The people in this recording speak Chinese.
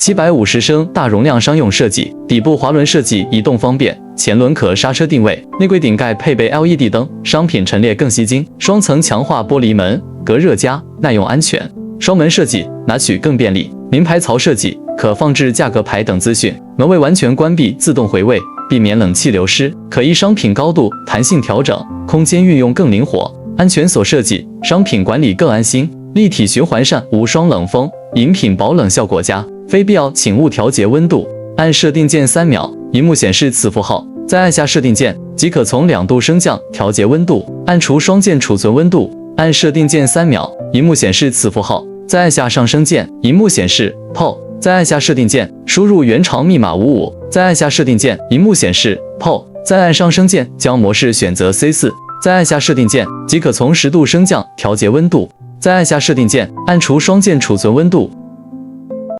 750升大容量商用设计，底部滑轮设计移动方便，前轮可刹车定位，内柜顶盖配备 LED 灯，商品陈列更吸睛。双层强化玻璃门，隔热加，耐用安全。双门设计，拿取更便利。名牌槽设计，可放置价格牌等资讯。门卫完全关闭，自动回位，避免冷气流失。可依商品高度弹性调整，空间运用更灵活。安全锁设计，商品管理更安心。立体循环扇无双冷风，饮品保冷效果佳。非必要请勿调节温度。按设定键3秒，荧幕显示此符号，再按下设定键即可从2度升降调节温度。按除双键储存温度，按设定键3秒，荧幕显示此符号，再按下上升键，荧幕显示 PO， 再按下设定键，输入原长密码55，再按下设定键，荧幕显示 PO， 再按上升键将模式选择 C4， 再按下设定键即可从10度升降调节温度。再按下设定键，按除双键储存温度。